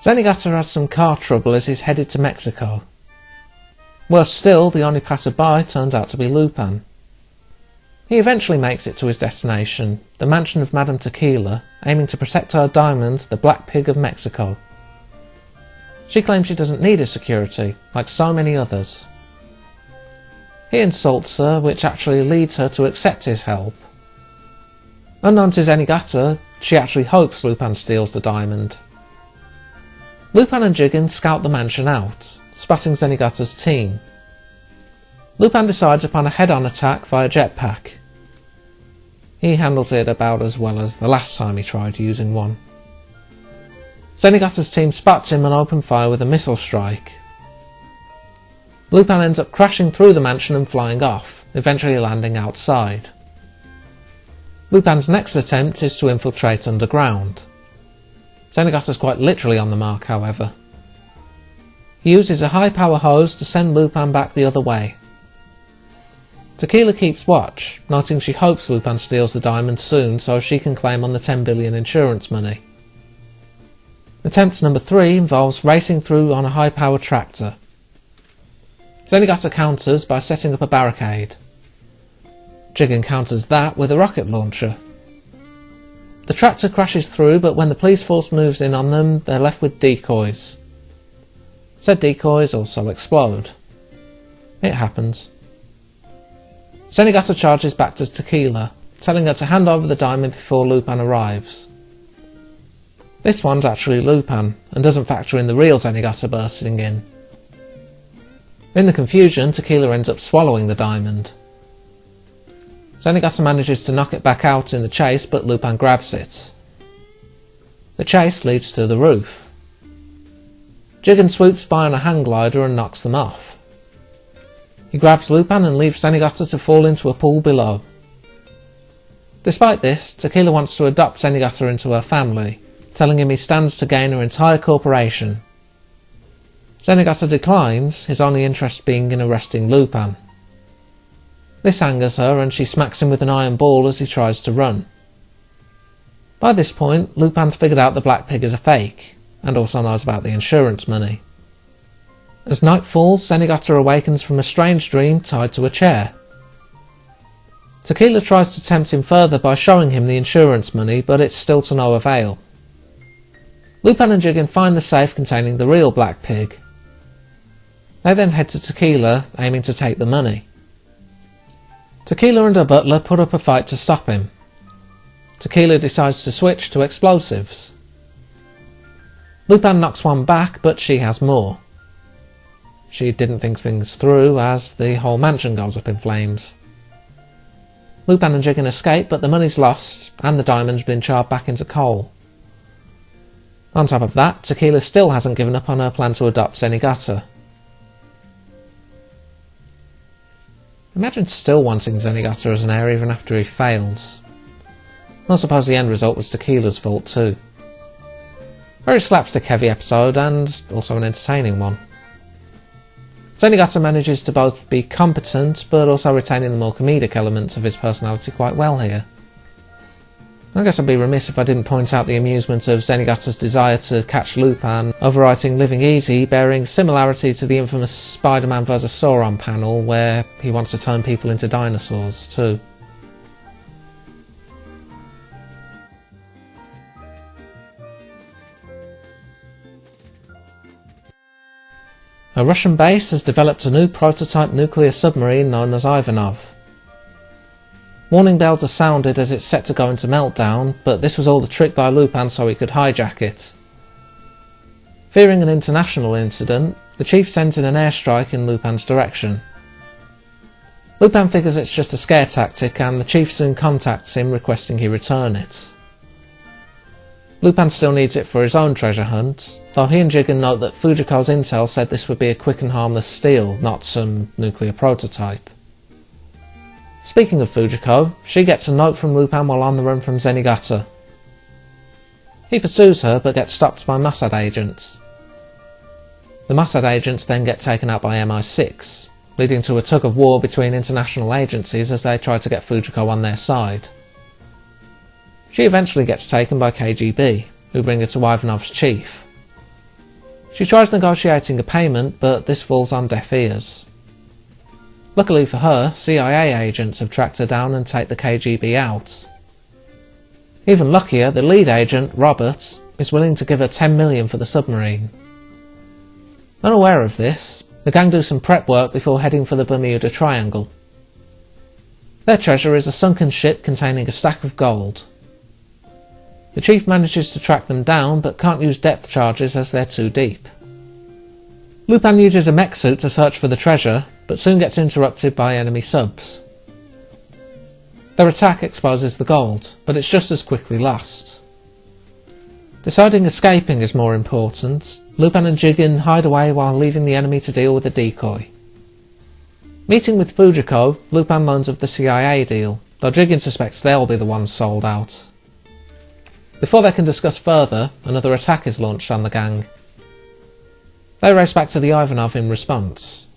Zenigata has some car trouble as he's headed to Mexico. Worse still, the only passerby turns out to be Lupin. He eventually makes it to his destination, the mansion of Madame Tequila, aiming to protect her diamond, the Black Pig of Mexico. She claims she doesn't need his security, like so many others. He insults her, which actually leads her to accept his help. Unknown to Zenigata, she actually hopes Lupin steals the diamond. Lupin and Jigen scout the mansion out, spotting Zenigata's team. Lupin decides upon a head-on attack via jetpack. He handles it about as well as the last time he tried using one. Zenigata's team spots him and open fire with a missile strike. Lupin ends up crashing through the mansion and flying off, eventually landing outside. Lupin's next attempt is to infiltrate underground. Zenigata's quite literally on the mark, however. He uses a high-power hose to send Lupin back the other way. Tequila keeps watch, noting she hopes Lupin steals the diamond soon so she can claim on the 10 billion insurance money. Attempt number 3 involves racing through on a high-powered tractor. Zenigata counters by setting up a barricade. Jigen counters that with a rocket launcher. The tractor crashes through, but when the police force moves in on them, they're left with decoys. Said decoys also explode. It happens. Zenigata charges back to Tequila, telling her to hand over the diamond before Lupin arrives. This one's actually Lupin, and doesn't factor in the real Zenigata bursting in. In the confusion, Tequila ends up swallowing the diamond. Zenigata manages to knock it back out in the chase, but Lupin grabs it. The chase leads to the roof. Jigen swoops by on a hang glider and knocks them off. He grabs Lupin and leaves Zenigata to fall into a pool below. Despite this, Tequila wants to adopt Zenigata into her family, telling him he stands to gain her entire corporation. Zenigata declines, his only interest being in arresting Lupin. This angers her and she smacks him with an iron ball as he tries to run. By this point, Lupin's figured out the Black Pig is a fake, and also knows about the insurance money. As night falls, Zenigata awakens from a strange dream tied to a chair. Tequila tries to tempt him further by showing him the insurance money, but it's still to no avail. Lupin and Jigen find the safe containing the real Black Pig. They then head to Tequila, aiming to take the money. Tequila and her butler put up a fight to stop him. Tequila decides to switch to explosives. Lupin knocks one back, but she has more. She didn't think things through, as the whole mansion goes up in flames. Lupin and Jigen escape, but the money's lost, and the diamond's been charred back into coal. On top of that, Tequila still hasn't given up on her plan to adopt Zenigata. Imagine still wanting Zenigata as an heir even after he fails. I suppose the end result was Tequila's fault too. Very slapstick heavy episode, and also an entertaining one. Zenigata manages to both be competent, but also retaining the more comedic elements of his personality quite well here. I guess I'd be remiss if I didn't point out the amusement of Zenigata's desire to catch Lupin, overwriting Living Easy, bearing similarity to the infamous Spider-Man vs. Sauron panel, where he wants to turn people into dinosaurs too. A Russian base has developed a new prototype nuclear submarine known as Ivanov. Warning bells are sounded as it's set to go into meltdown, but this was all the trick by Lupin so he could hijack it. Fearing an international incident, the chief sends in an airstrike in Lupin's direction. Lupin figures it's just a scare tactic, and the chief soon contacts him requesting he return it. Lupin still needs it for his own treasure hunt, though he and Jigen note that Fujiko's intel said this would be a quick and harmless steal, not some nuclear prototype. Speaking of Fujiko, she gets a note from Lupin while on the run from Zenigata. He pursues her but gets stopped by Mossad agents. The Mossad agents then get taken out by MI6, leading to a tug of war between international agencies as they try to get Fujiko on their side. She eventually gets taken by KGB, who bring her to Ivanov's chief. She tries negotiating a payment, but this falls on deaf ears. Luckily for her, CIA agents have tracked her down and take the KGB out. Even luckier, the lead agent, Robert, is willing to give her 10 million for the submarine. Unaware of this, the gang do some prep work before heading for the Bermuda Triangle. Their treasure is a sunken ship containing a stack of gold. The chief manages to track them down, but can't use depth charges as they're too deep. Lupin uses a mech suit to search for the treasure, but soon gets interrupted by enemy subs. Their attack exposes the gold, but it's just as quickly lost. Deciding escaping is more important, Lupin and Jigen hide away while leaving the enemy to deal with the decoy. Meeting with Fujiko, Lupin learns of the CIA deal, though Jigen suspects they'll be the ones sold out. Before they can discuss further, another attack is launched on the gang. They race back to the Ivanov in response.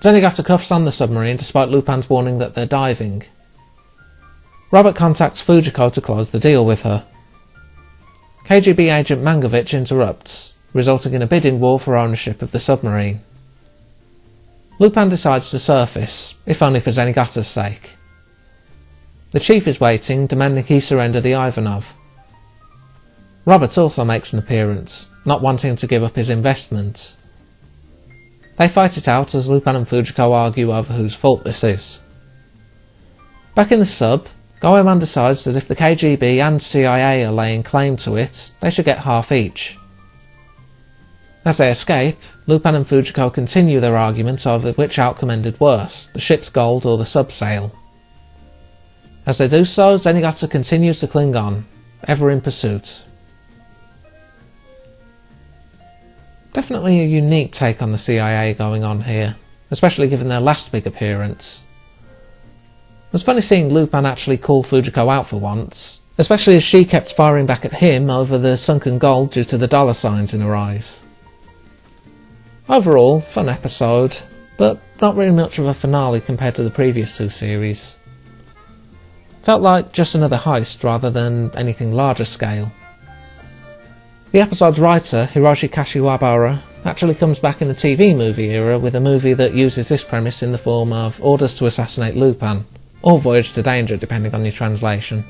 Zenigata cuffs on the submarine despite Lupin's warning that they're diving. Robert contacts Fujiko to close the deal with her. KGB agent Mangovich interrupts, resulting in a bidding war for ownership of the submarine. Lupin decides to surface, if only for Zenigata's sake. The chief is waiting, demanding he surrender the Ivanov. Robert also makes an appearance, not wanting to give up his investment. They fight it out as Lupin and Fujiko argue over whose fault this is. Back in the sub, Goemon decides that if the KGB and CIA are laying claim to it, they should get half each. As they escape, Lupin and Fujiko continue their argument over which outcome ended worse, the ship's gold or the subsail. As they do so, Zenigata continues to cling on, ever in pursuit. Definitely a unique take on the CIA going on here, especially given their last big appearance. It was funny seeing Lupin actually call Fujiko out for once, especially as she kept firing back at him over the sunken gold due to the dollar signs in her eyes. Overall, fun episode, but not really much of a finale compared to the previous two series. Felt like just another heist rather than anything larger scale. The episode's writer, Hiroshi Kashiwabara, actually comes back in the TV movie era with a movie that uses this premise in the form of Orders to Assassinate Lupin, or Voyage to Danger depending on your translation.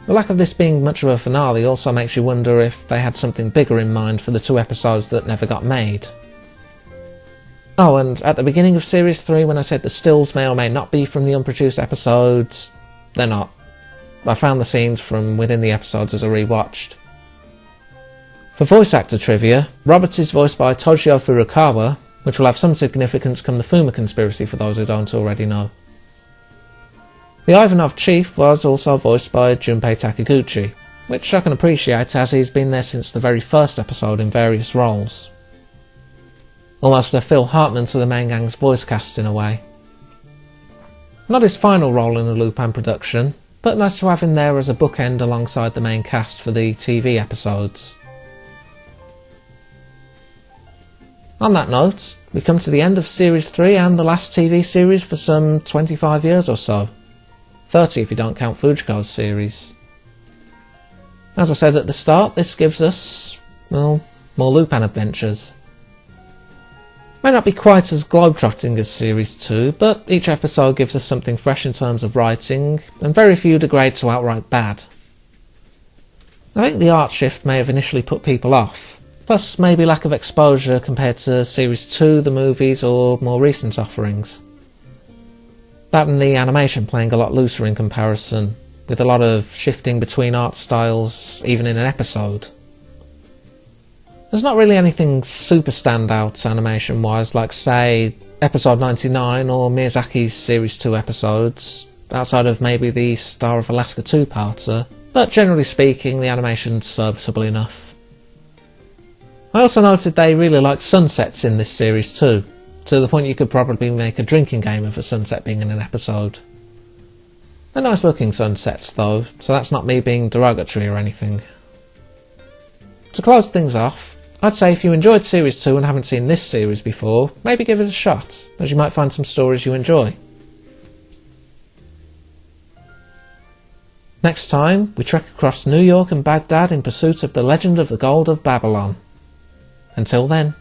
The lack of this being much of a finale also makes you wonder if they had something bigger in mind for the two episodes that never got made. Oh, and at the beginning of Series 3 when I said the stills may or may not be from the unproduced episodes, they're not. I found the scenes from within the episodes as I rewatched. For voice actor trivia, Robert is voiced by Toshio Furukawa, which will have some significance come the Fuma conspiracy for those who don't already know. The Ivanov chief was also voiced by Junpei Takiguchi, which I can appreciate as he's been there since the very first episode in various roles. Almost a Phil Hartman to the main gang's voice cast in a way. Not his final role in a Lupin production, but nice to have him there as a bookend alongside the main cast for the TV episodes. On that note, we come to the end of Series 3 and the last TV series for some 25 years or so. 30 if you don't count Fujiko's series. As I said at the start, this gives us, well, more Lupin adventures. May not be quite as globetrotting as Series 2, but each episode gives us something fresh in terms of writing, and very few degrade to outright bad. I think the art shift may have initially put people off, plus maybe lack of exposure compared to Series 2, the movies, or more recent offerings. That and the animation playing a lot looser in comparison, with a lot of shifting between art styles, even in an episode. There's not really anything super standout animation-wise, like say, episode 99 or Miyazaki's Series 2 episodes, outside of maybe the Star of Alaska 2-parter, but generally speaking, the animation's serviceable enough. I also noted they really liked sunsets in this series too, to the point you could probably make a drinking game of a sunset being in an episode. They're nice looking sunsets though, so that's not me being derogatory or anything. To close things off, I'd say if you enjoyed Series 2 and haven't seen this series before, maybe give it a shot, as you might find some stories you enjoy. Next time, we trek across New York and Baghdad in pursuit of the legend of the gold of Babylon. Until then.